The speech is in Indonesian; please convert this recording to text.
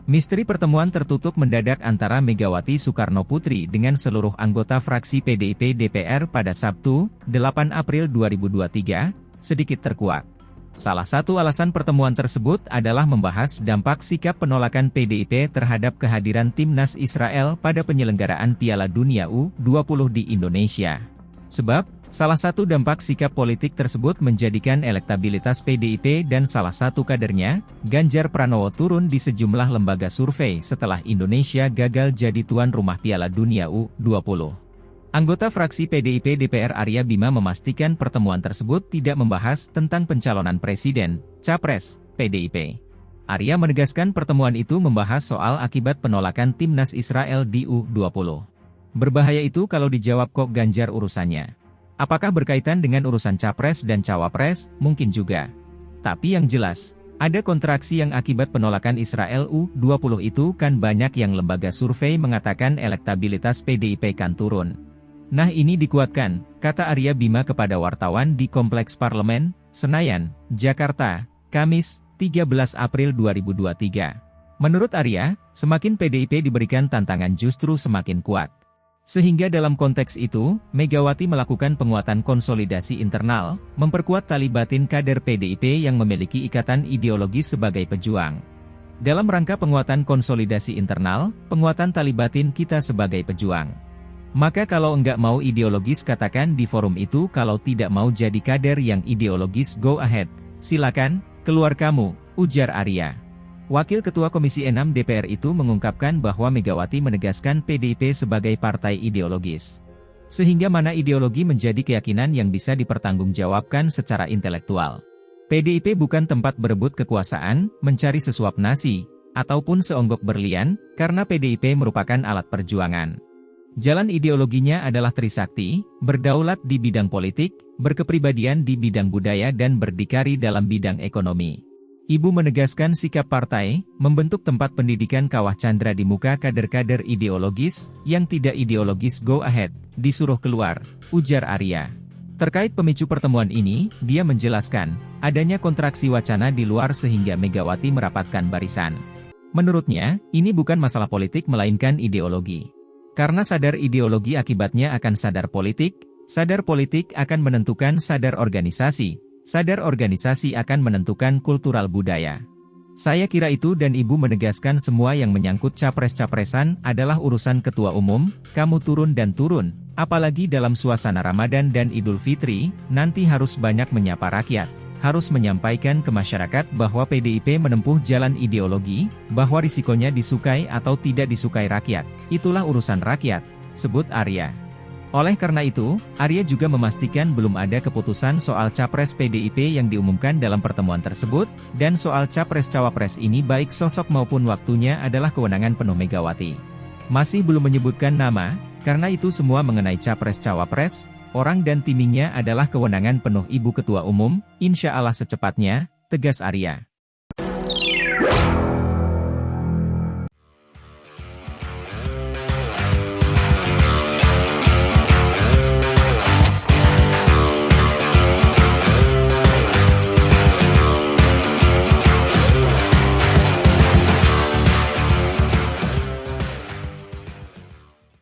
Misteri pertemuan tertutup mendadak antara Megawati Soekarnoputri dengan seluruh anggota fraksi PDIP DPR pada Sabtu, 8 April 2023, sedikit terkuak. Salah satu alasan pertemuan tersebut adalah membahas dampak sikap penolakan PDIP terhadap kehadiran timnas Israel pada penyelenggaraan Piala Dunia U20 di Indonesia. Sebab, salah satu dampak sikap politik tersebut menjadikan elektabilitas PDIP dan salah satu kadernya, Ganjar Pranowo turun di sejumlah lembaga survei setelah Indonesia gagal jadi tuan rumah Piala Dunia U20. Anggota fraksi PDIP DPR Arya Bima memastikan pertemuan tersebut tidak membahas tentang pencalonan presiden, capres, PDIP. Arya menegaskan pertemuan itu membahas soal akibat penolakan timnas Israel di U20. Berbahaya itu kalau dijawab kok Ganjar urusannya. Apakah berkaitan dengan urusan capres dan cawapres? Mungkin juga. Tapi yang jelas, ada kontraksi yang akibat penolakan Israel U20 itu kan banyak yang lembaga survei mengatakan elektabilitas PDIP kan turun. Nah ini dikuatkan, kata Arya Bima kepada wartawan di Kompleks Parlemen, Senayan, Jakarta, Kamis, 13 April 2023. Menurut Arya, semakin PDIP diberikan tantangan justru semakin kuat. Sehingga dalam konteks itu, Megawati melakukan penguatan konsolidasi internal, memperkuat tali batin kader PDIP yang memiliki ikatan ideologis sebagai pejuang. Dalam rangka penguatan konsolidasi internal, penguatan tali batin kita sebagai pejuang. Maka kalau enggak mau ideologis katakan di forum itu, kalau tidak mau jadi kader yang ideologis go ahead, silakan, keluar kamu, ujar Arya. Wakil Ketua Komisi 6 DPR itu mengungkapkan bahwa Megawati menegaskan PDIP sebagai partai ideologis. Sehingga mana ideologi menjadi keyakinan yang bisa dipertanggungjawabkan secara intelektual. PDIP bukan tempat berebut kekuasaan, mencari sesuap nasi, ataupun seonggok berlian, karena PDIP merupakan alat perjuangan. Jalan ideologinya adalah Trisakti, berdaulat di bidang politik, berkepribadian di bidang budaya dan berdikari dalam bidang ekonomi. Ibu menegaskan sikap partai, membentuk tempat pendidikan kawah candra di muka kader-kader ideologis, yang tidak ideologis go ahead, disuruh keluar, ujar Arya. Terkait pemicu pertemuan ini, dia menjelaskan, adanya kontraksi wacana di luar sehingga Megawati merapatkan barisan. Menurutnya, ini bukan masalah politik melainkan ideologi. Karena sadar ideologi akibatnya akan sadar politik akan menentukan sadar organisasi akan menentukan kultural budaya. Saya kira itu dan Ibu menegaskan semua yang menyangkut capres-capresan adalah urusan ketua umum, kamu turun dan turun, apalagi dalam suasana Ramadan dan Idul Fitri, nanti harus banyak menyapa rakyat, harus menyampaikan ke masyarakat bahwa PDIP menempuh jalan ideologi, bahwa risikonya disukai atau tidak disukai rakyat, itulah urusan rakyat, sebut Arya. Oleh karena itu, Arya juga memastikan belum ada keputusan soal capres PDIP yang diumumkan dalam pertemuan tersebut, dan soal capres-cawapres ini baik sosok maupun waktunya adalah kewenangan penuh Megawati. Masih belum menyebutkan nama, karena itu semua mengenai capres-cawapres, orang dan timingnya adalah kewenangan penuh Ibu Ketua Umum, insya Allah secepatnya, tegas Arya.